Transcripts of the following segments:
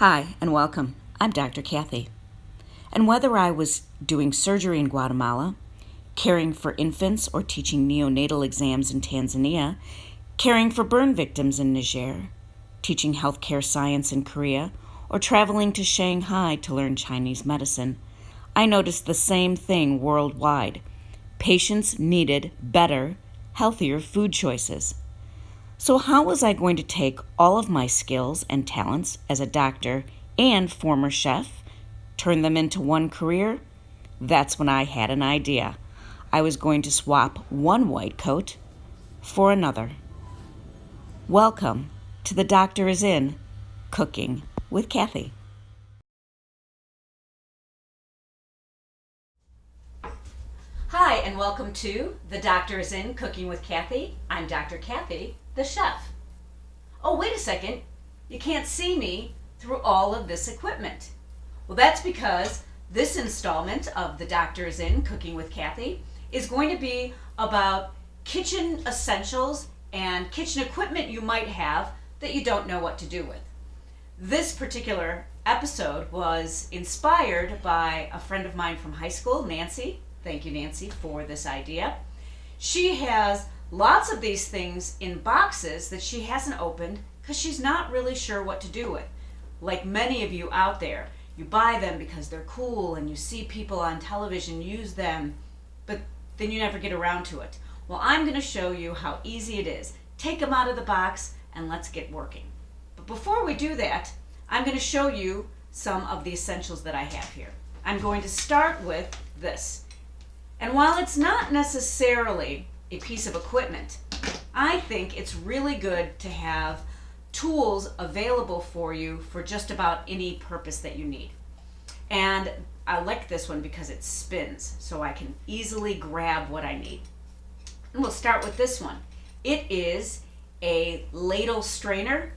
Hi, and welcome. I'm Dr. Kathy. And whether I was doing surgery in Guatemala, caring for infants, or teaching neonatal exams in Tanzania, caring for burn victims in Niger, teaching healthcare science in Korea, or traveling to Shanghai to learn Chinese medicine, I noticed the same thing worldwide. Patients needed better, healthier food choices. So how was I going to take all of my skills and talents as a doctor and former chef, turn them into one career? That's when I had an idea. I was going to swap one white coat for another. Welcome to The Doctor is In, Cooking with Kathy. Hi, and welcome to The Doctor is In, Cooking with Kathy. I'm Dr. Kathy, the chef. Oh, wait a second. You can't see me through all of this equipment. Well, that's because this installment of The Doctor is In, Cooking with Kathy is going to be about kitchen essentials and kitchen equipment you might have that you don't know what to do with. This particular episode was inspired by a friend of mine from high school, Nancy. Thank you, Nancy, for this idea. She has lots of these things in boxes that she hasn't opened because she's not really sure what to do with. Like many of you out there, you buy them because they're cool and you see people on television use them, but then you never get around to it. Well, I'm going to show you how easy it is. Take them out of the box and let's get working. But before we do that, I'm going to show you some of the essentials that I have here. I'm going to start with this. And while it's not necessarily a piece of equipment, I think it's really good to have tools available for you for just about any purpose that you need. And I like this one because it spins, so I can easily grab what I need. And we'll start with this one. It is a ladle strainer.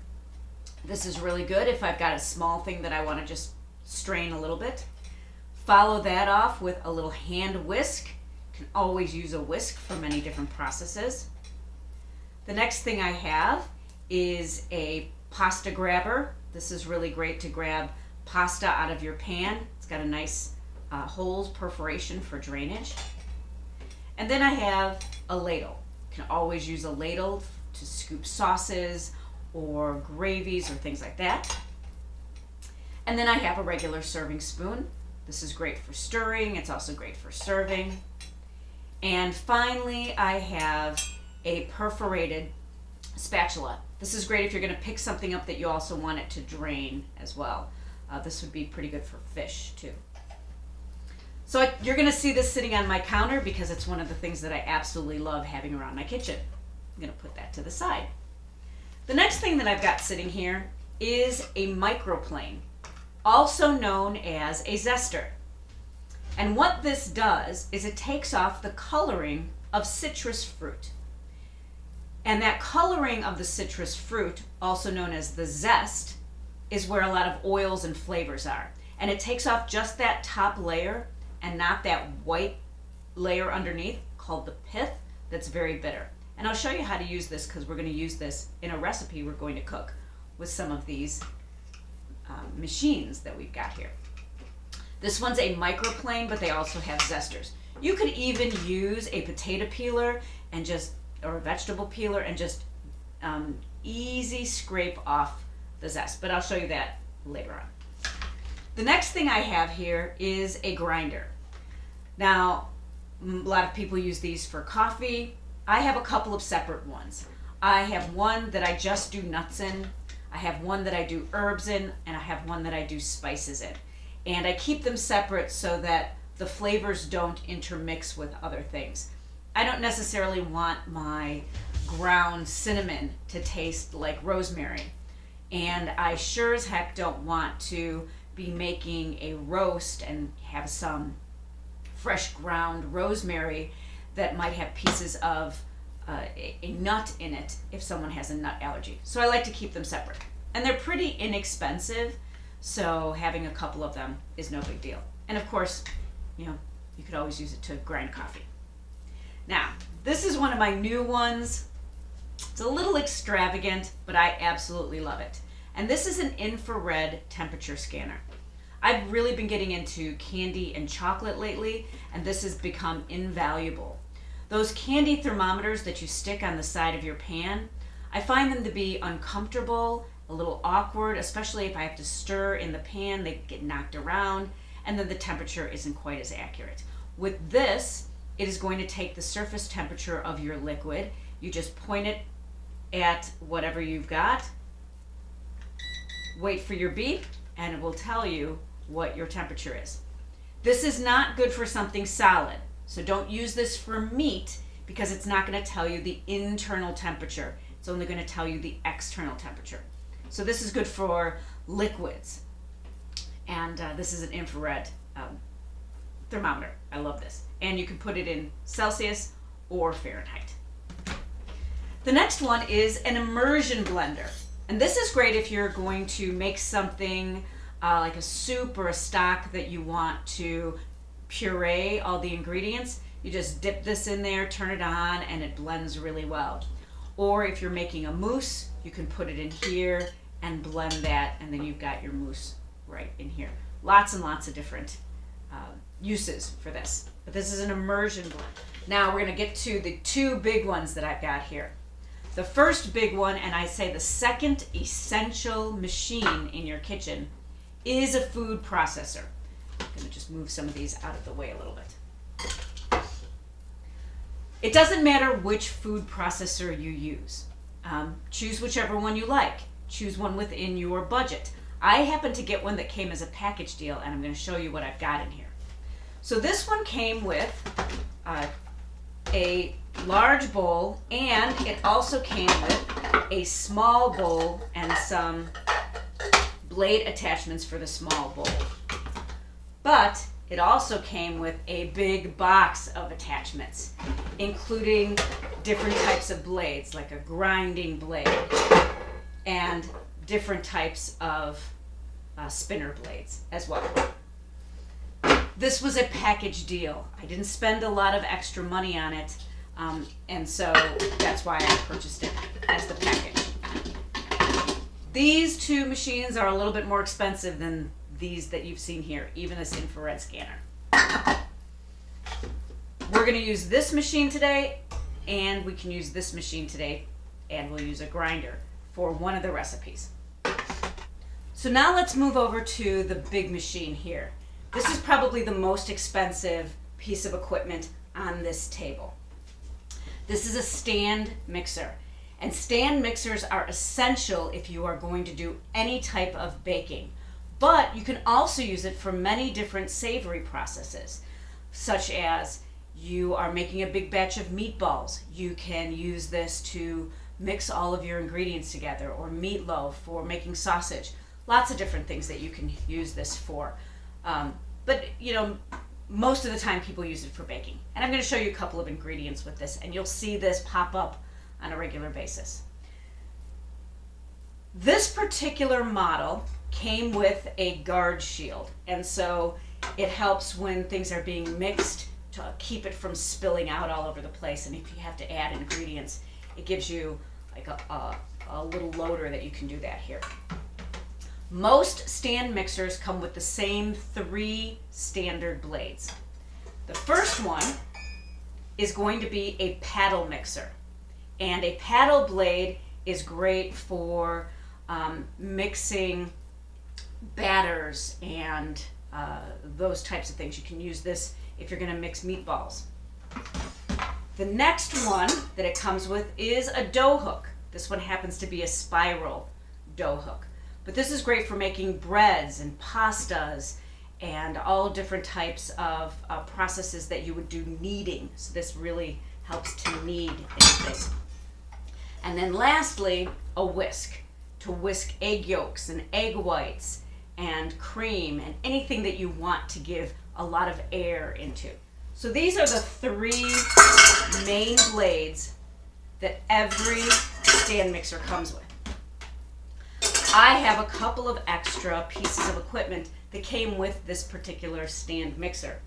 This is really good if I've got a small thing that I want to just strain a little bit. Follow that off with a little hand whisk. You can always use a whisk for many different processes. The next thing I have is a pasta grabber. This is really great to grab pasta out of your pan. It's got a nice holes, perforation for drainage. And then I have a ladle. You can always use a ladle to scoop sauces or gravies or things like that. And then I have a regular serving spoon. This is great for stirring. It's also great for serving. And finally, I have a perforated spatula. This is great if you're going to pick something up that you also want it to drain as well. This would be pretty good for fish too. So you're going to see this sitting on my counter because it's one of the things that I absolutely love having around my kitchen. I'm going to put that to the side. The next thing that I've got sitting here is a microplane, also known as a zester. And what this does is it takes off the coloring of citrus fruit. And that coloring of the citrus fruit, also known as the zest, is where a lot of oils and flavors are. And it takes off just that top layer and not that white layer underneath called the pith that's very bitter. And I'll show you how to use this because we're going to use this in a recipe we're going to cook with some of these machines that we've got here. This one's a microplane, but they also have zesters. You could even use a potato peeler and or a vegetable peeler and just easy scrape off the zest, but I'll show you that later on. The next thing I have here is a grinder. Now, a lot of people use these for coffee. I have a couple of separate ones. I have one that I just do nuts in, I have one that I do herbs in, and I have one that I do spices in. And I keep them separate so that the flavors don't intermix with other things. I don't necessarily want my ground cinnamon to taste like rosemary. And I sure as heck don't want to be making a roast and have some fresh ground rosemary that might have pieces of a nut in it if someone has a nut allergy. So I like to keep them separate. And they're pretty inexpensive, so having a couple of them is no big deal. And of course, you could always use it to grind coffee. Now, this is one of my new ones. It's a little extravagant, but I absolutely love it. And this is an infrared temperature scanner. I've really been getting into candy and chocolate lately, and this has become invaluable. Those candy thermometers that you stick on the side of your pan, I find them to be uncomfortable, a little awkward, especially if I have to stir in the pan, they get knocked around, and then the temperature isn't quite as accurate. With this, it is going to take the surface temperature of your liquid. You just point it at whatever you've got, wait for your beep, and it will tell you what your temperature is. This is not good for something solid, so don't use this for meat because it's not going to tell you the internal temperature. It's only going to tell you the external temperature. So this is good for liquids, and this is an infrared thermometer. I love this. And you can put it in Celsius or Fahrenheit. The next one is an immersion blender. And this is great if you're going to make something like a soup or a stock that you want to puree all the ingredients. You just dip this in there, turn it on, and it blends really well. Or if you're making a mousse, you can put it in here and blend that, and then you've got your mousse right in here. Lots and lots of different uses for this. But this is an immersion blend. Now we're going to get to the two big ones that I've got here. The first big one, and I say the second essential machine in your kitchen, is a food processor. I'm going to just move some of these out of the way a little bit. It doesn't matter which food processor you use. Choose whichever one you like. Choose one within your budget. I happen to get one that came as a package deal, and I'm going to show you what I've got in here. So this one came with a large bowl, and it also came with a small bowl and some blade attachments for the small bowl. But it also came with a big box of attachments, including different types of blades, like a grinding blade, and different types of spinner blades as well. This was a package deal. I didn't spend a lot of extra money on it, and so that's why I purchased it as the package. These two machines are a little bit more expensive than these that you've seen here, even this infrared scanner. We're going to use this machine today, and we can use this machine today, and we'll use a grinder for one of the recipes. So now let's move over to the big machine here. This is probably the most expensive piece of equipment on this table. This is a stand mixer, and stand mixers are essential if you are going to do any type of baking. But you can also use it for many different savory processes, such as you are making a big batch of meatballs. You can use this to mix all of your ingredients together, or meatloaf for making sausage. Lots of different things that you can use this for. But you know, most of the time people use it for baking. And I'm going to show you a couple of ingredients with this, and you'll see this pop up on a regular basis. This particular model came with a guard shield, and so it helps when things are being mixed to keep it from spilling out all over the place. And if you have to add ingredients, it gives you like a little loader that you can do that here. Most stand mixers come with the same 3 standard blades. The first one is going to be a paddle mixer, and a paddle blade is great for mixing batters and those types of things. You can use this if you're going to mix meatballs. The next one that it comes with is a dough hook. This one happens to be a spiral dough hook. But this is great for making breads and pastas and all different types of processes that you would do kneading. So this really helps to knead anything. And then lastly, a whisk to whisk egg yolks and egg whites and cream and anything that you want to give a lot of air into. So these are the 3 main blades that every stand mixer comes with. I have a couple of extra pieces of equipment that came with this particular stand mixer.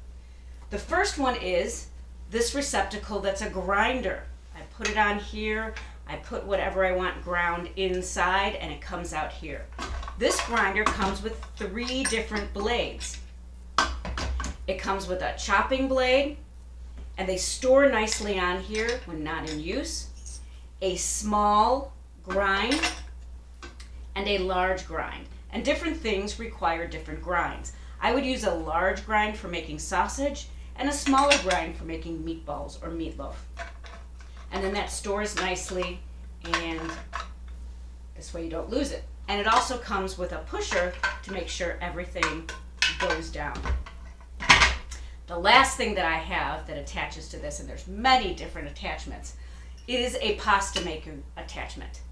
The first one is this receptacle that's a grinder. I put it on here I put whatever I want ground inside and it comes out here. This grinder comes with 3 different blades. It comes with a chopping blade, and they store nicely on here when not in use, a small grind, and a large grind. And different things require different grinds. I would use a large grind for making sausage and a smaller grind for making meatballs or meatloaf. And then that stores nicely, and this way you don't lose it. And it also comes with a pusher to make sure everything goes down. The last thing that I have that attaches to this, and there's many different attachments, is a pasta maker attachment.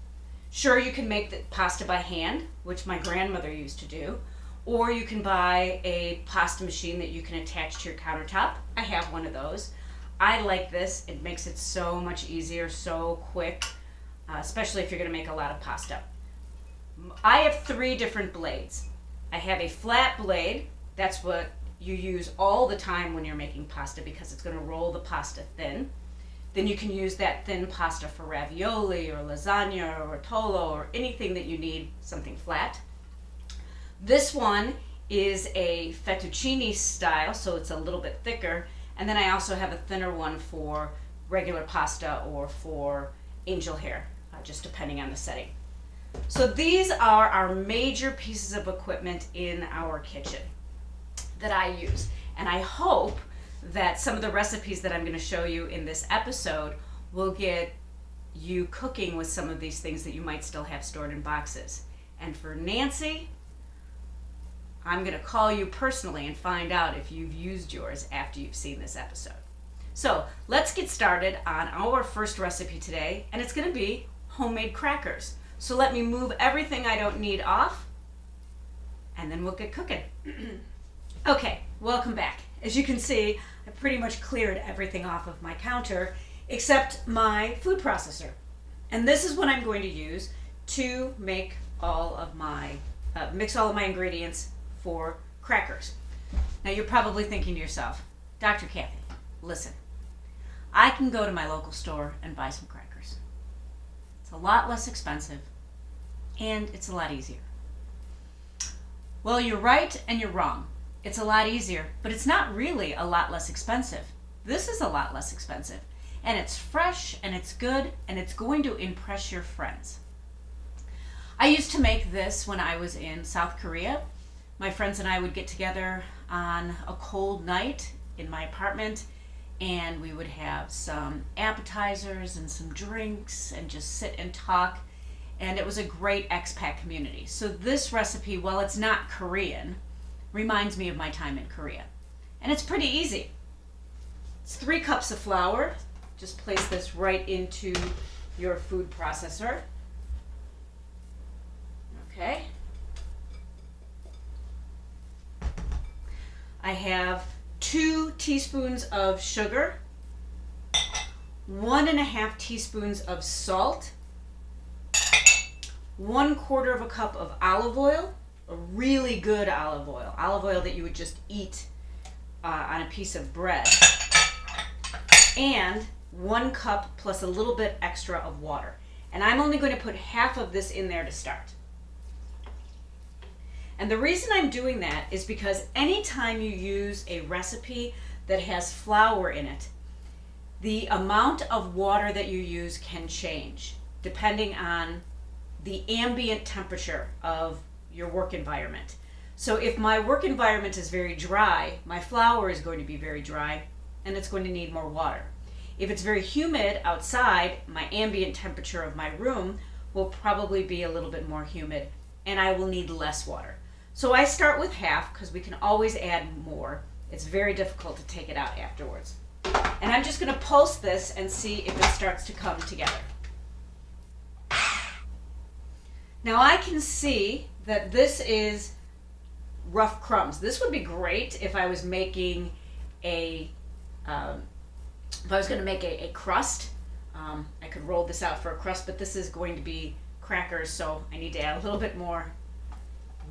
Sure, you can make the pasta by hand, which my grandmother used to do, or you can buy a pasta machine that you can attach to your countertop. I have one of those. I like this. It makes it so much easier, so quick, especially if you're going to make a lot of pasta. I have 3 different blades. I have a flat blade. That's what you use all the time when you're making pasta because it's going to roll the pasta thin. Then you can use that thin pasta for ravioli or lasagna or rotolo or anything that you need something flat. This one is a fettuccine style, so it's a little bit thicker. And then I also have a thinner one for regular pasta or for angel hair, just depending on the setting. So these are our major pieces of equipment in our kitchen that I use. And I hope that some of the recipes that I'm going to show you in this episode will get you cooking with some of these things that you might still have stored in boxes. And for Nancy, I'm going to call you personally and find out if you've used yours after you've seen this episode. So let's get started on our first recipe today, and it's going to be homemade crackers. So let me move everything I don't need off, and then we'll get cooking. Okay, welcome back. As you can see, I pretty much cleared everything off of my counter except my food processor. And this is what I'm going to use to make all of my, mix all of my ingredients for crackers. Now you're probably thinking to yourself, Dr. Kathy, listen, I can go to my local store and buy some crackers. It's a lot less expensive and it's a lot easier. Well, you're right and you're wrong. It's a lot easier, but it's not really a lot less expensive. This is a lot less expensive, and it's fresh, and it's good, and it's going to impress your friends. I used to make this when I was in South Korea. My friends and I would get together on a cold night in my apartment, and we would have some appetizers and some drinks and just sit and talk, and it was a great expat community. So this recipe, while it's not Korean, reminds me of my time in Korea. And it's pretty easy. It's 3 cups of flour. Just place this right into your food processor. Okay. I have 2 teaspoons of sugar, 1.5 teaspoons of salt, 1/4 of a cup of olive oil, a really good olive oil that you would just eat on a piece of bread, and 1 cup plus a little bit extra of water. And I'm only going to put half of this in there to start. And the reason I'm doing that is because anytime you use a recipe that has flour in it, the amount of water that you use can change depending on the ambient temperature of your work environment. So if my work environment is very dry, my flour is going to be very dry and it's going to need more water. If it's very humid outside, my ambient temperature of my room will probably be a little bit more humid and I will need less water. So I start with half because we can always add more. It's very difficult to take it out afterwards. And I'm just going to pulse this and see if it starts to come together. Now I can see that this is rough crumbs. This would be great if I was making if I was going to make a crust. I could roll this out for a crust, but this is going to be crackers, so I need to add a little bit more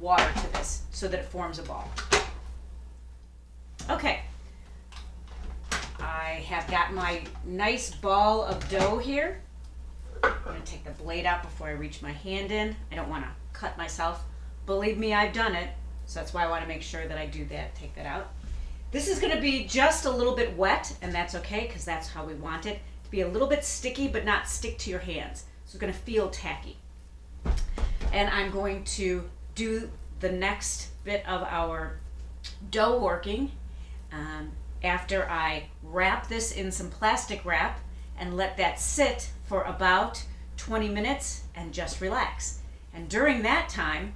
water to this so that it forms a ball. Okay, I have got my nice ball of dough here. I'm going to want to take the blade out before I reach my hand in. I don't want to cut myself. Believe me, I've done it. So that's why I want to make sure that I do that, take that out. This is going to be just a little bit wet, and that's okay because that's how we want it. To be a little bit sticky, but not stick to your hands. So it's going to feel tacky. And I'm going to do the next bit of our dough working after I wrap this in some plastic wrap and let that sit for about 20 minutes and just relax. And during that time,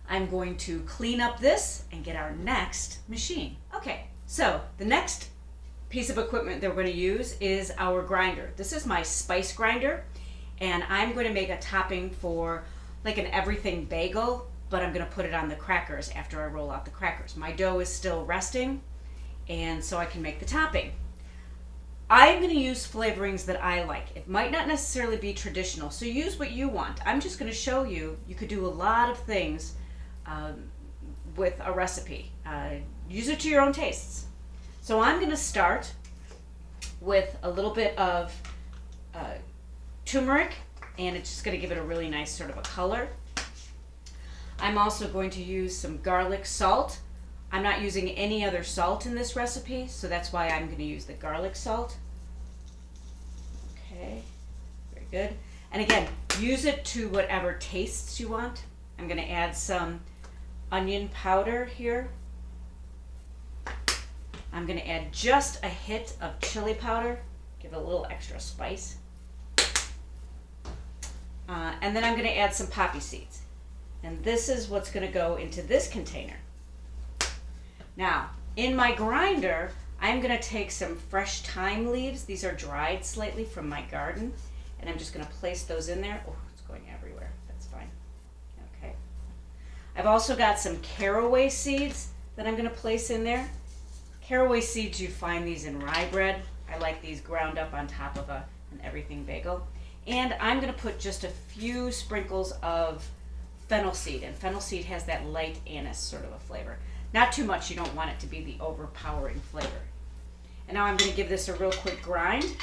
I'm going to clean up this and get our next machine. Okay, so the next piece of equipment that we're going to use is our grinder. This is my spice grinder, and I'm going to make a topping for like an everything bagel, but I'm going to put it on the crackers after I roll out the crackers. My dough is still resting, and so I can make the topping. I'm going to use flavorings that I like. It might not necessarily be traditional, so use what you want. I'm just going to show you, you could do a lot of things with a recipe. Use it to your own tastes. So I'm going to start with a little bit of turmeric, and it's just going to give it a really nice sort of a color. I'm also going to use some garlic salt. I'm not using any other salt in this recipe, so that's why I'm going to use the garlic salt. Okay, very good. And again, use it to whatever tastes you want. I'm going to add some onion powder here. I'm going to add just a hit of chili powder, give it a little extra spice. And then I'm going to add some poppy seeds. And this is what's going to go into this container. Now, in my grinder, I'm going to take some fresh thyme leaves. These are dried slightly from my garden. And I'm just going to place those in there. Oh, it's going everywhere. That's fine. Okay. I've also got some caraway seeds that I'm going to place in there. Caraway seeds, you find these in rye bread. I like these ground up on top of an everything bagel. And I'm going to put just a few sprinkles of fennel seed. And fennel seed has that light anise sort of a flavor. Not too much, you don't want it to be the overpowering flavor. And now I'm going to give this a real quick grind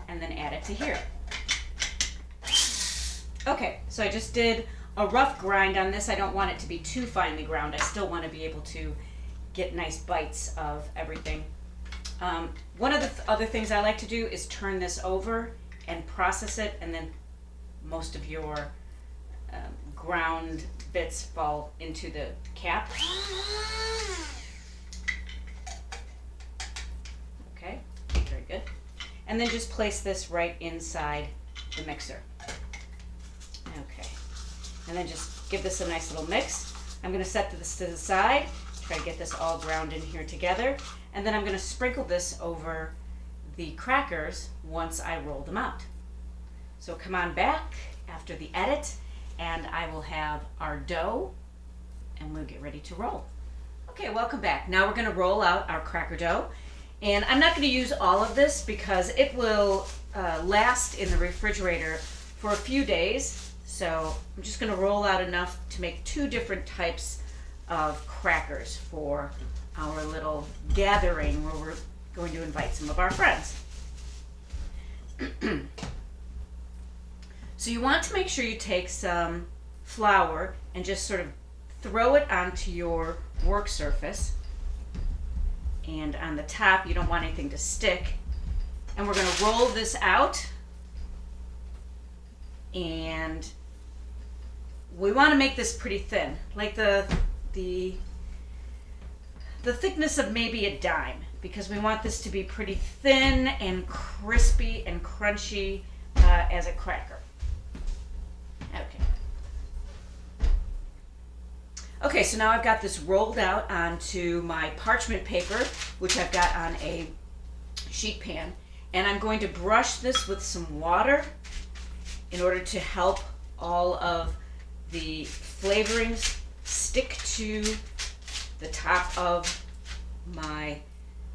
and then add it to here. Okay, so I just did a rough grind on this. I don't want it to be too finely ground. I still want to be able to get nice bites of everything. One of the other things I like to do is turn this over and process it, and then most of your ground bits fall into the cap. Okay, very good. And then just place this right inside the mixer. Okay, and then just give this a nice little mix. I'm going to set this to the side, try to get this all ground in here together, and then I'm going to sprinkle this over the crackers once I roll them out. So come on back after the edit, and I will have our dough, and we'll get ready to roll. Okay, welcome back. Now we're going to roll out our cracker dough, and I'm not going to use all of this because it will last in the refrigerator for a few days. So I'm just going to roll out enough to make 2 different types of crackers for our little gathering where we're going to invite some of our friends. So you want to make sure you take some flour and just sort of throw it onto your work surface. And on the top, you don't want anything to stick. And we're going to roll this out. And we want to make this pretty thin, like the thickness of maybe a dime, because we want this to be pretty thin and crispy and crunchy as a cracker. Okay, so now I've got this rolled out onto my parchment paper, which I've got on a sheet pan, and I'm going to brush this with some water in order to help all of the flavorings stick to the top of my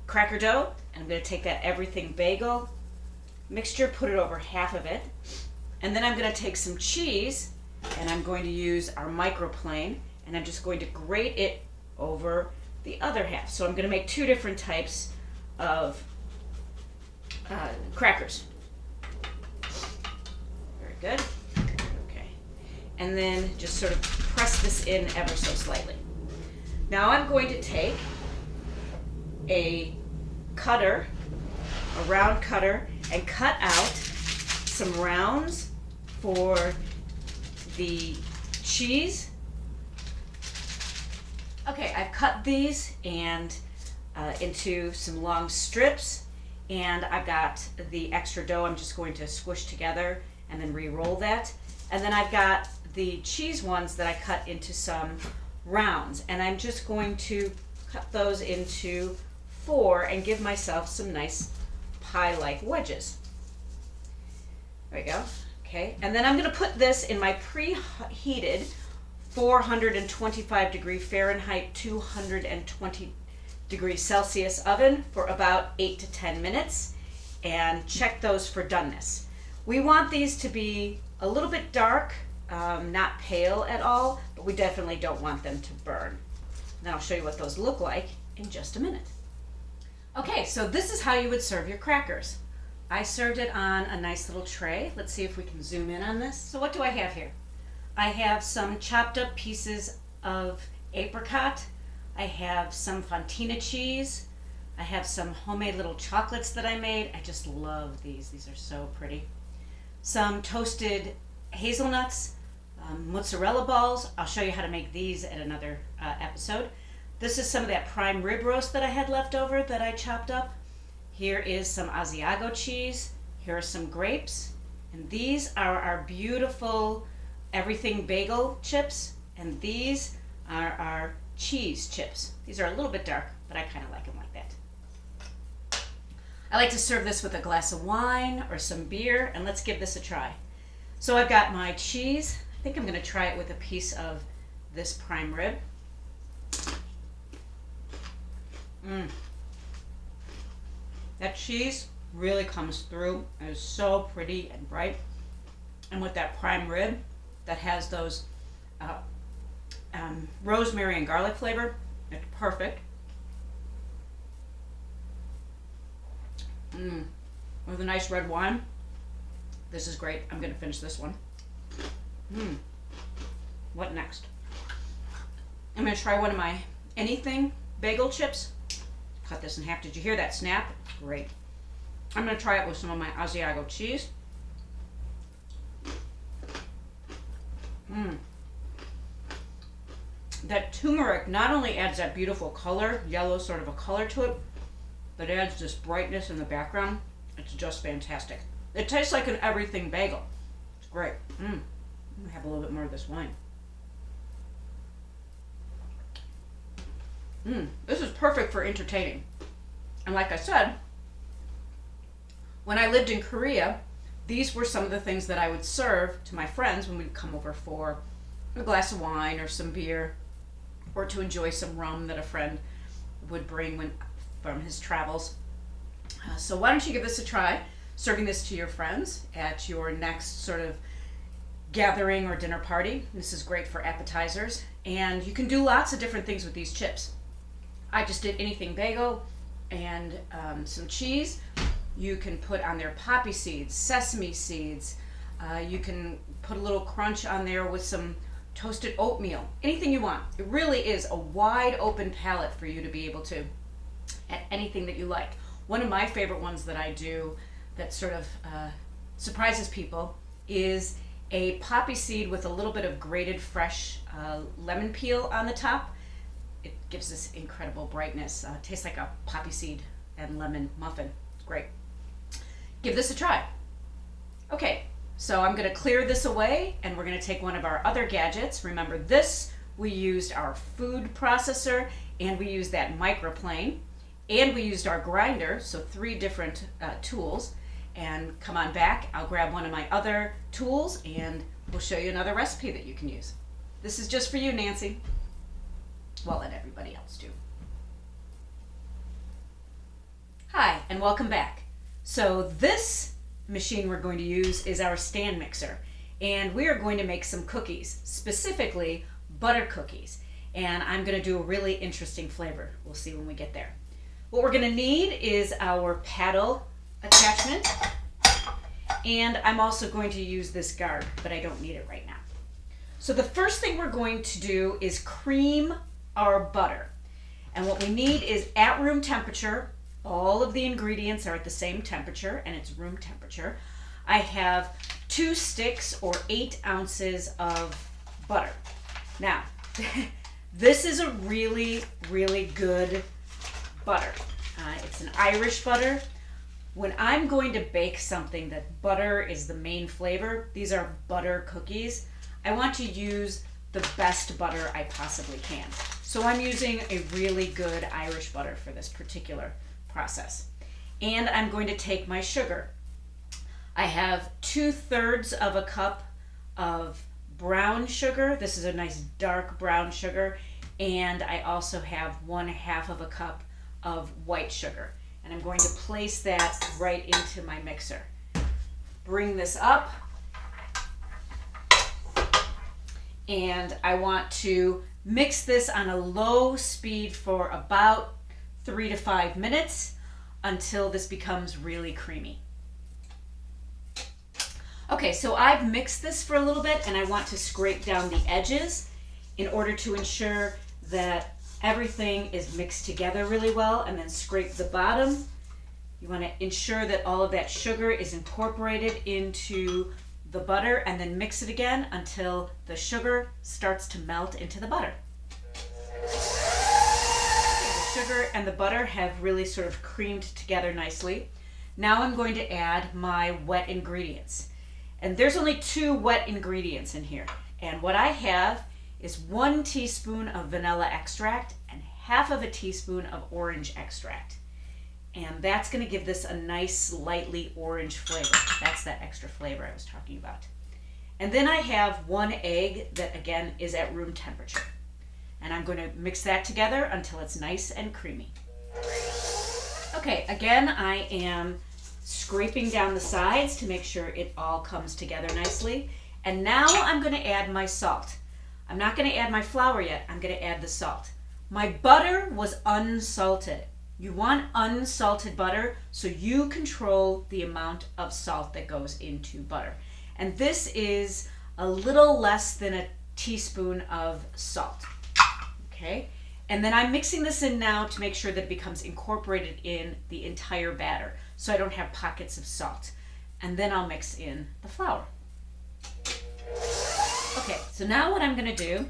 cracker dough. And I'm going to take that everything bagel mixture, put it over half of it, and then I'm going to take some cheese, and I'm going to use our microplane, and I'm just going to grate it over the other half. So I'm going to make 2 different types of crackers. Very good. Okay. And then just sort of press this in ever so slightly. Now I'm going to take a cutter, a round cutter, and cut out some rounds for the cheese. Okay, I've cut these and into some long strips, and I've got the extra dough I'm just going to squish together and then re-roll that. And then I've got the cheese ones that I cut into some rounds, and I'm just going to cut those into 4 and give myself some nice pie-like wedges. There we go. Okay, and then I'm going to put this in my preheated 425 degree Fahrenheit, 220 degrees Celsius oven for about 8 to 10 minutes, and check those for doneness. We want these to be a little bit dark, not pale at all, but we definitely don't want them to burn. Then I'll show you what those look like in just a minute. Okay, so this is how you would serve your crackers. I served it on a nice little tray. Let's see if we can zoom in on this. So what do I have here? I have some chopped up pieces of apricot. I have some fontina cheese. I have some homemade little chocolates that I made. I just love these. These are so pretty. Some toasted hazelnuts, mozzarella balls. I'll show you how to make these at another episode. This is some of that prime rib roast that I had left over that I chopped up. Here is some Asiago cheese. Here are some grapes. And these are our beautiful everything bagel chips. And these are our cheese chips. These are a little bit dark, but I kind of like them like that. I like to serve this with a glass of wine or some beer, and let's give this a try. So I've got my cheese. I think I'm going to try it with a piece of this prime rib. That cheese really comes through. It is so pretty and bright. And with that prime rib that has those rosemary and garlic flavor, it's perfect. With a nice red wine, this is great. I'm going to finish this one. What next? I'm going to try one of my anything bagel chips. Cut this in half. Did you hear that snap? Great. I'm going to try it with some of my Asiago cheese. That turmeric not only adds that beautiful color, yellow sort of a color to it, but adds this brightness in the background. It's just fantastic. It tastes like an everything bagel. It's great. I'm going to have a little bit more of this wine. This is perfect for entertaining. And like I said, when I lived in Korea, these were some of the things that I would serve to my friends when we'd come over for a glass of wine or some beer, or to enjoy some rum that a friend would bring from his travels. So why don't you give this a try, serving this to your friends at your next sort of gathering or dinner party. This is great for appetizers, and you can do lots of different things with these chips. I just did anything bagel and some cheese. You can put on there poppy seeds, sesame seeds. You can put a little crunch on there with some toasted oatmeal, anything you want. It really is a wide open palette for you to be able to add anything that you like. One of my favorite ones that I do that sort of surprises people is a poppy seed with a little bit of grated fresh lemon peel on the top. It gives this incredible brightness. Tastes like a poppy seed and lemon muffin. It's great. Give this a try. Okay, so I'm going to clear this away, and we're going to take one of our other gadgets. Remember this, we used our food processor, and we used that microplane, and we used our grinder, so 3 different tools. And come on back, I'll grab one of my other tools, and we'll show you another recipe that you can use. This is just for you, Nancy. Well, and everybody else too. Hi, and welcome back. So this machine we're going to use is our stand mixer, and we are going to make some cookies, specifically butter cookies. And I'm going to do a really interesting flavor. We'll see when we get there. What we're going to need is our paddle attachment, And I'm also going to use this guard, but I don't need it right now. So the first thing we're going to do is cream our butter. And what we need is at room temperature. All of the ingredients are at the same temperature, and it's room temperature. I have 2 sticks or 8 ounces of butter. Now, this is a really, really good butter. It's an Irish butter. When I'm going to bake something that butter is the main flavor, these are butter cookies, I want to use the best butter I possibly can. So I'm using a really good Irish butter for this particular process. And I'm going to take my sugar. I have 2/3 of a cup of brown sugar. This is a nice dark brown sugar. And I also have 1/2 of a cup of white sugar. And I'm going to place that right into my mixer. Bring this up. And I want to mix this on a low speed for about 3 to 5 minutes until this becomes really creamy. Okay, so I've mixed this for a little bit, and I want to scrape down the edges in order to ensure that everything is mixed together really well, and then scrape the bottom. You want to ensure that all of that sugar is incorporated into the butter, and then mix it again until the sugar starts to melt into the butter. The sugar and the butter have really sort of creamed together nicely. Now I'm going to add my wet ingredients. And there's only 2 wet ingredients in here. And what I have is 1 teaspoon of vanilla extract and 1/2 teaspoon of orange extract. And that's going to give this a nice slightly orange flavor. That's that extra flavor I was talking about. And then I have 1 egg that again is at room temperature. And I'm going to mix that together until it's nice and creamy. Okay, again I am scraping down the sides to make sure it all comes together nicely. And now I'm going to add my salt. I'm not going to add my flour yet. I'm going to add the salt. My butter was unsalted. You want unsalted butter so you control the amount of salt that goes into butter. And this is a little less than a teaspoon of salt. Okay? And then I'm mixing this in now to make sure that it becomes incorporated in the entire batter so I don't have pockets of salt. And then I'll mix in the flour. Okay, so now what I'm going to do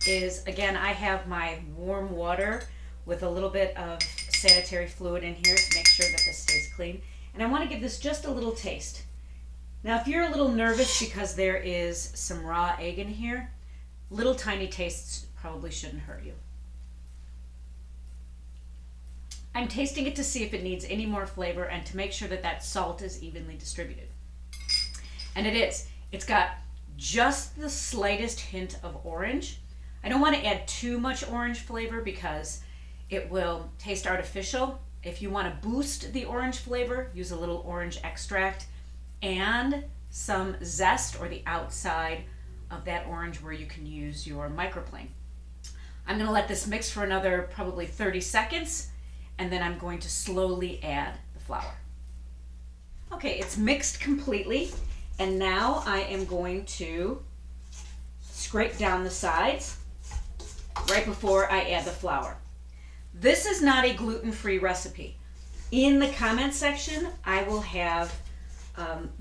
is, again, I have my warm water with a little bit of sanitary fluid in here to make sure that this stays clean. And I want to give this just a little taste. Now, if you're a little nervous because there is some raw egg in here, little tiny tastes probably shouldn't hurt you. I'm tasting it to see if it needs any more flavor and to make sure that that salt is evenly distributed. And it is. It's got just the slightest hint of orange. I don't want to add too much orange flavor because it will taste artificial. If you want to boost the orange flavor, use a little orange extract and some zest or the outside of that orange where you can use your microplane. I'm going to let this mix for another probably 30 seconds and then I'm going to slowly add the flour. Okay, it's mixed completely and now I am going to scrape down the sides right before I add the flour. This is not a gluten-free recipe. In the comment section, I will have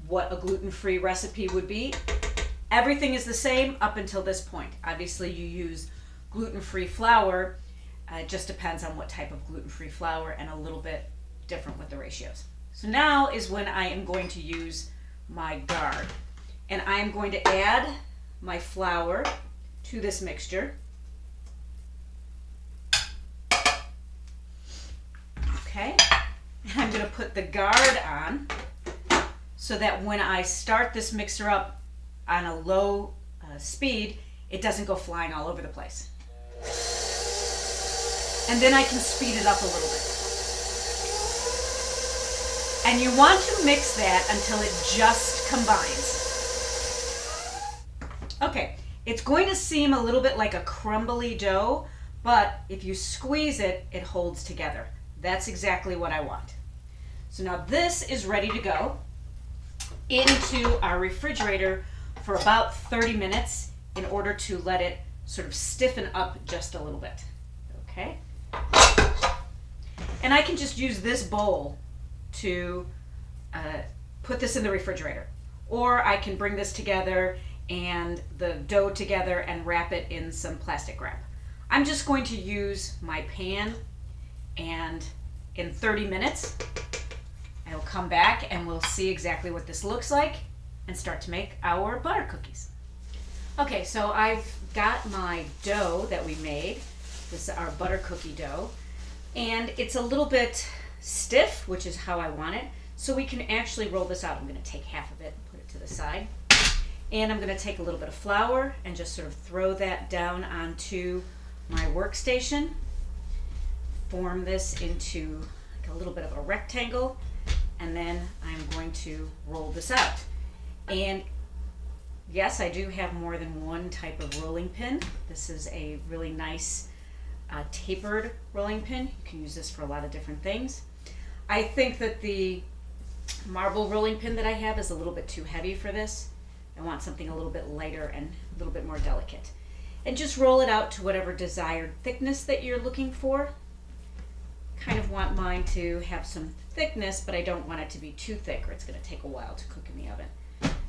what a gluten-free recipe would be. Everything is the same up until this point. Obviously, you use gluten-free flour. It just depends on what type of gluten-free flour and a little bit different with the ratios. So now is when I am going to use my guard. And I am going to add my flour to this mixture. Okay, and I'm going to put the guard on so that when I start this mixer up on a low speed, it doesn't go flying all over the place. And then I can speed it up a little bit. And you want to mix that until it just combines. Okay, it's going to seem a little bit like a crumbly dough, but if you squeeze it, it holds together. That's exactly what I want. So now this is ready to go. into our refrigerator for about 30 minutes in order to let it sort of stiffen up just a little bit. Okay? And I can just use this bowl to put this in the refrigerator. Or I can bring this together and the dough together and wrap it in some plastic wrap. I'm just going to use my pan, and in 30 minutes I'll come back and we'll see exactly what this looks like and start to make our butter cookies. Okay, so I've got my dough that we made. This is our butter cookie dough, and it's a little bit stiff, which is how I want it. So we can actually roll this out. I'm going to take half of it and put it to the side. And I'm going to take a little bit of flour and just sort of throw that down onto my workstation. Form this into like a little bit of a rectangle. And then I'm going to roll this out. And yes, I do have more than one type of rolling pin. This is a really nice tapered rolling pin. You can use this for a lot of different things. I think that the marble rolling pin that I have is a little bit too heavy for this. I want something a little bit lighter and a little bit more delicate. And just roll it out to whatever desired thickness that you're looking for. Kind of want mine to have some thickness, but I don't want it to be too thick or it's going to take a while to cook in the oven.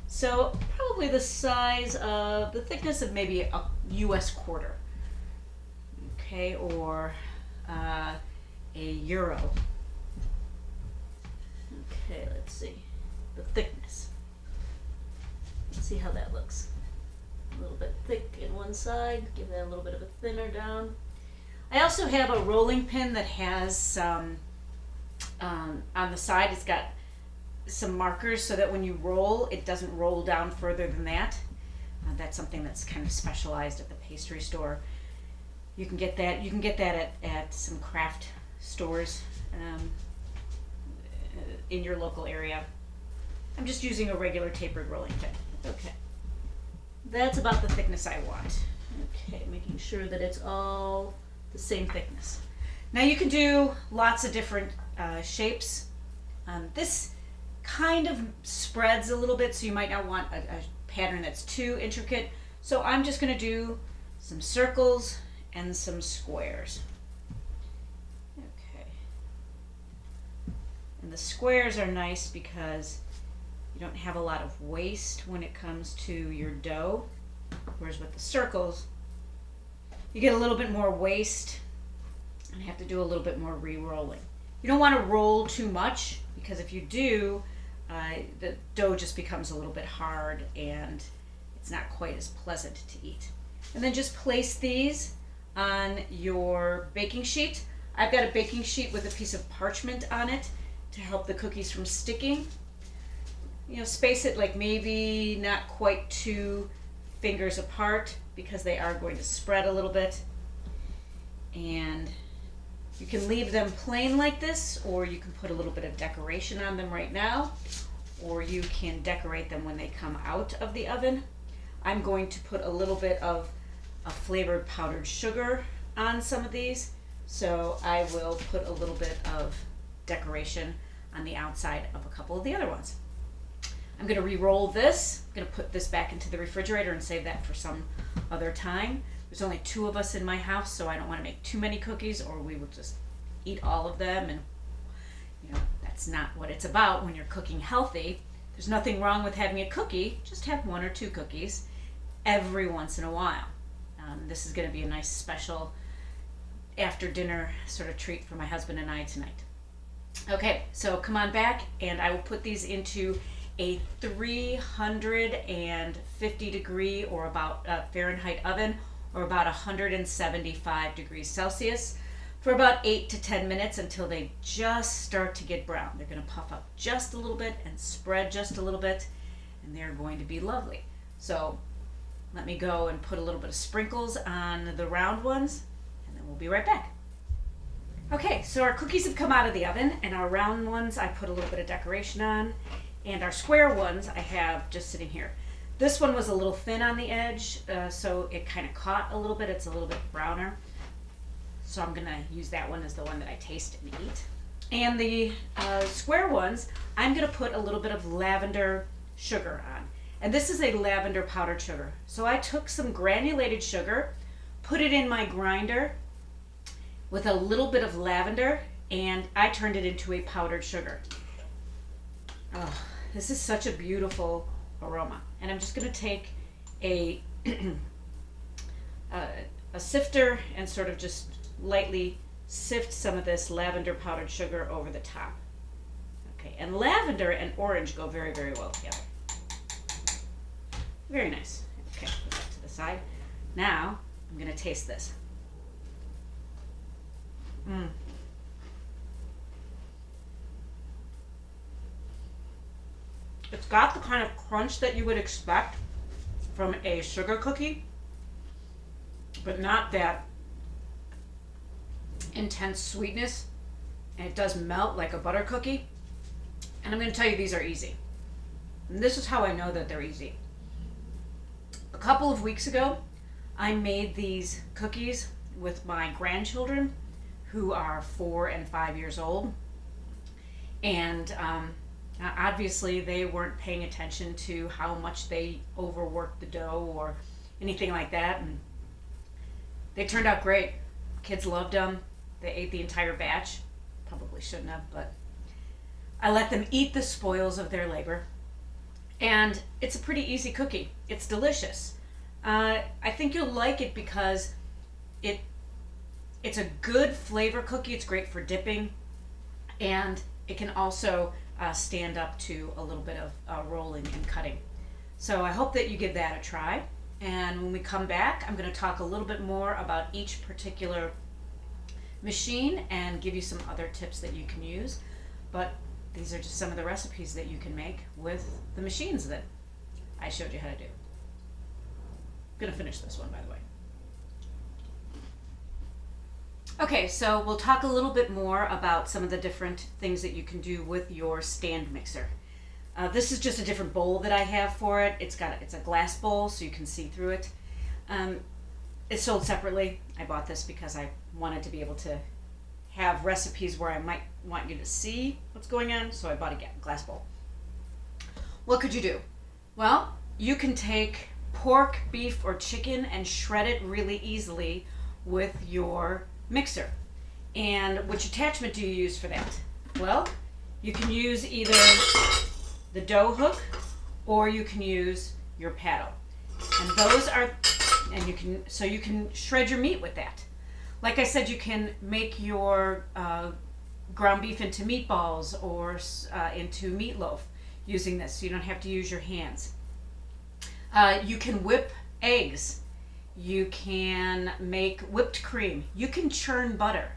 So probably the size of, the thickness of maybe a US quarter. Okay, or a euro. Okay, let's see the thickness. Let's see how that looks. A little bit thick in one side, give that a little bit of a thinner down. I also have a rolling pin that has some, on the side it's got some markers so that when you roll, it doesn't roll down further than that. That's something that's kind of specialized at the pastry store. You can get that. You can get that at some craft stores in your local area. I'm just using a regular tapered rolling pin. Okay, that's about the thickness I want. Okay, making sure that it's all the same thickness. Now you can do lots of different shapes. This kind of spreads a little bit, so you might not want a pattern that's too intricate. So I'm just going to do some circles and some squares. Okay. And the squares are nice because you don't have a lot of waste when it comes to your dough, whereas with the circles, you get a little bit more waste and have to do a little bit more re-rolling. You don't want to roll too much because if you do, the dough just becomes a little bit hard and it's not quite as pleasant to eat. And then just place these on your baking sheet. I've got a baking sheet with a piece of parchment on it to help the cookies from sticking. You know, space it like maybe not quite 2 fingers apart because they are going to spread a little bit. And you can leave them plain like this, or you can put a little bit of decoration on them right now, or you can decorate them when they come out of the oven. I'm going to put a little bit of a flavored powdered sugar on some of these, so I will put a little bit of decoration on the outside of a couple of the other ones. I'm going to re-roll this. I'm going to put this back into the refrigerator and save that for some other time. There's only 2 of us in my house, so I don't want to make too many cookies or we will just eat all of them, and you know, that's not what it's about when you're cooking healthy. There's nothing wrong with having a cookie, just have 1 or 2 cookies every once in a while. This is going to be a nice special after dinner sort of treat for my husband and I tonight. Okay, so come on back and I will put these into a 350 degree or about Fahrenheit oven, or about 175 degrees Celsius for about 8 to 10 minutes until they just start to get brown. They're going to puff up just a little bit and spread just a little bit, and they're going to be lovely. So let me go and put a little bit of sprinkles on the round ones, and then we'll be right back. Okay, so our cookies have come out of the oven, and our round ones I put a little bit of decoration on, and our square ones I have just sitting here. This one was a little thin on the edge, so it kind of caught a little bit. It's a little bit browner. So I'm going to use that one as the one that I taste and eat. And the square ones, I'm going to put a little bit of lavender sugar on. And this is a lavender powdered sugar. So I took some granulated sugar, put it in my grinder with a little bit of lavender, and I turned it into a powdered sugar. Oh, this is such a beautiful aroma. And I'm just going to take a a sifter and sort of just lightly sift some of this lavender powdered sugar over the top. Okay, and lavender and orange go very, very well together. Very nice. Okay, put that to the side. Now, I'm going to taste this. It's got the kind of crunch that you would expect from a sugar cookie, but not that intense sweetness. And it does melt like a butter cookie. And I'm going to tell you, these are easy. And this is how I know that they're easy. A couple of weeks ago, I made these cookies with my grandchildren, who are 4 and 5 years old. And obviously they weren't paying attention to how much they overworked the dough or anything like that. And they turned out great. Kids loved them. They ate the entire batch. Probably shouldn't have, but I let them eat the spoils of their labor. And it's a pretty easy cookie. It's delicious. I think you'll like it because it's a good flavor cookie. It's great for dipping, and it can also stand up to a little bit of rolling and cutting. So I hope that you give that a try. And when we come back, I'm going to talk a little bit more about each particular machine and give you some other tips that you can use. But these are just some of the recipes that you can make with the machines that I showed you how to do. I'm going to finish this one, by the way. Okay, so we'll talk a little bit more about some of the different things that you can do with your stand mixer. This is just a different bowl that I have for it. It's a glass bowl, so you can see through it. It's sold separately. I bought this because I wanted to be able to have recipes where I might want you to see what's going on, so I bought a glass bowl. What could you do? Well, you can take pork, beef, or chicken and shred it really easily with your mixer. And which attachment do you use for that? Well, you can use either the dough hook or you can use your paddle. And those are, and you can shred your meat with that. Like I said, you can make your ground beef into meatballs or into meatloaf using this, so you don't have to use your hands. You can whip eggs. You can make whipped cream. You can churn butter.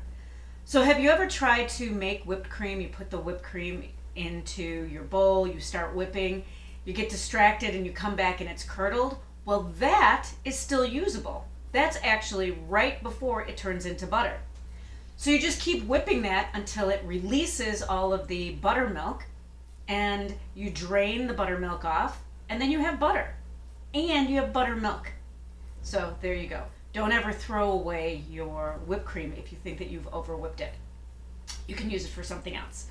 So have you ever tried to make whipped cream? You put the whipped cream into your bowl, you start whipping, you get distracted and you come back and it's curdled. Well, that is still usable. That's actually right before it turns into butter. So you just keep whipping that until it releases all of the buttermilk, and you drain the buttermilk off, and then you have butter. And you have buttermilk. So there you go. Don't ever throw away your whipped cream if you think that you've over whipped it. You can use it for something else.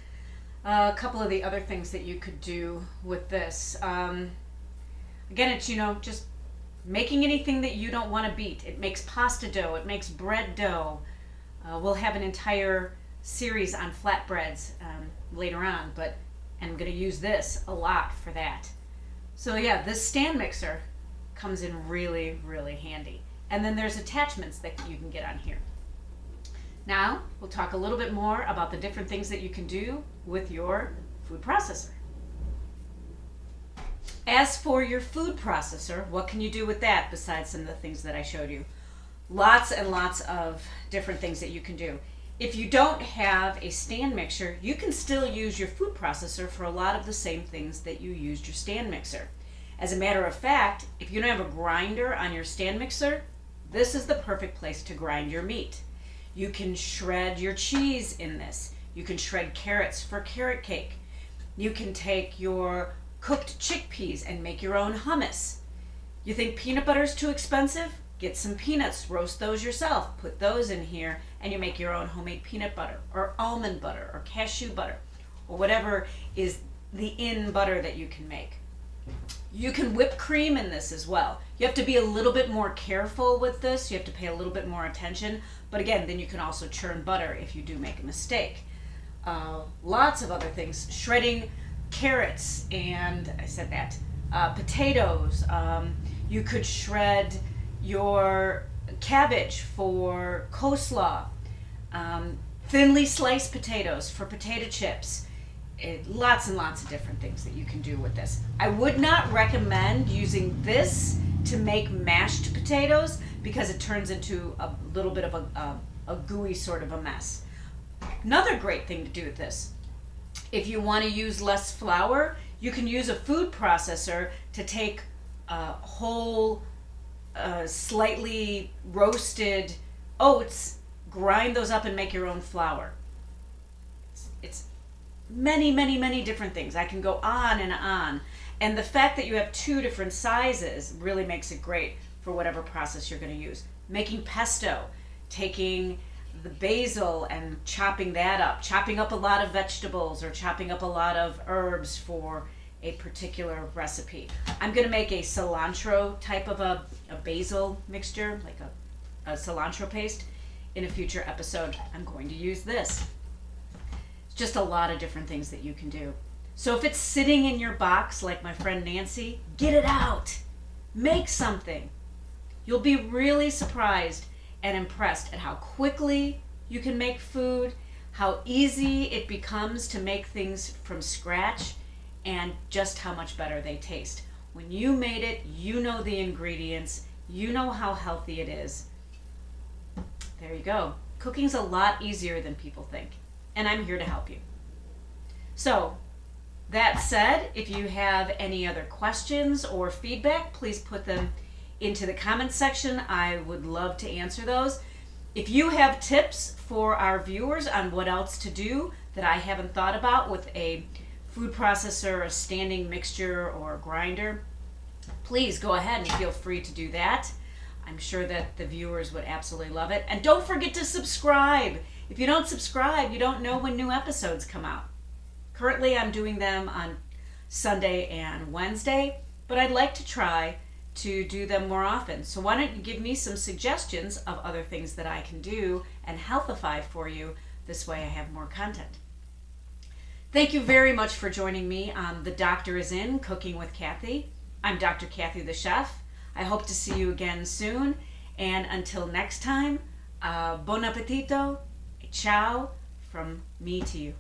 A couple of the other things that you could do with this. Again, it's, just making anything that you don't want to beat. It makes pasta dough. It makes bread dough. We'll have an entire series on flatbreads later on, and I'm going to use this a lot for that. So yeah, this stand mixer comes in really, really handy. And then there's attachments that you can get on here. Now, we'll talk a little bit more about the different things that you can do with your food processor. As for your food processor, what can you do with that besides some of the things that I showed you? Lots and lots of different things that you can do. If you don't have a stand mixer, you can still use your food processor for a lot of the same things that you used your stand mixer. As a matter of fact, if you don't have a grinder on your stand mixer, this is the perfect place to grind your meat. You can shred your cheese in this. You can shred carrots for carrot cake. You can take your cooked chickpeas and make your own hummus. You think peanut butter is too expensive? Get some peanuts, roast those yourself, put those in here, and you make your own homemade peanut butter or almond butter or cashew butter or whatever is the in butter that you can make. You can whip cream in this as well. You have to be a little bit more careful with this. You have to pay a little bit more attention. But again, then you can also churn butter if you do make a mistake. Lots of other things. Shredding carrots and, I said that, potatoes. You could shred your cabbage for coleslaw. Thinly sliced potatoes for potato chips. Lots and lots of different things that you can do with this. I would not recommend using this to make mashed potatoes because it turns into a little bit of a gooey sort of a mess. Another great thing to do with this, if you want to use less flour, you can use a food processor to take whole, slightly roasted oats, grind those up and make your own flour. It's many, many, many different things. I can go on and on. And the fact that you have two different sizes really makes it great for whatever process you're going to use. Making pesto, taking the basil and chopping that up, chopping up a lot of vegetables or chopping up a lot of herbs for a particular recipe. I'm going to make a cilantro type of a basil mixture, like a cilantro paste. In a future episode, I'm going to use this. Just a lot of different things that you can do. So if it's sitting in your box like my friend Nancy, get it out. Make something. You'll be really surprised and impressed at how quickly you can make food, how easy it becomes to make things from scratch, and just how much better they taste. When you made it, you know the ingredients, you know how healthy it is. There you go. Cooking's a lot easier than people think. And I'm here to help you. So, that said, if you have any other questions or feedback, please put them into the comments section. I would love to answer those. If you have tips for our viewers on what else to do that I haven't thought about with a food processor, a standing mixture, or a grinder, please go ahead and feel free to do that. I'm sure that the viewers would absolutely love it. And don't forget to subscribe. If you don't subscribe, you don't know when new episodes come out. Currently, I'm doing them on Sunday and Wednesday, but I'd like to try to do them more often. So why don't you give me some suggestions of other things that I can do and healthify for you? This way I have more content. Thank you very much for joining me on The Doctor is In, Cooking with Kathy. I'm Dr. Kathy the Chef. I hope to see you again soon. And until next time, bon appetito. Ciao from me to you.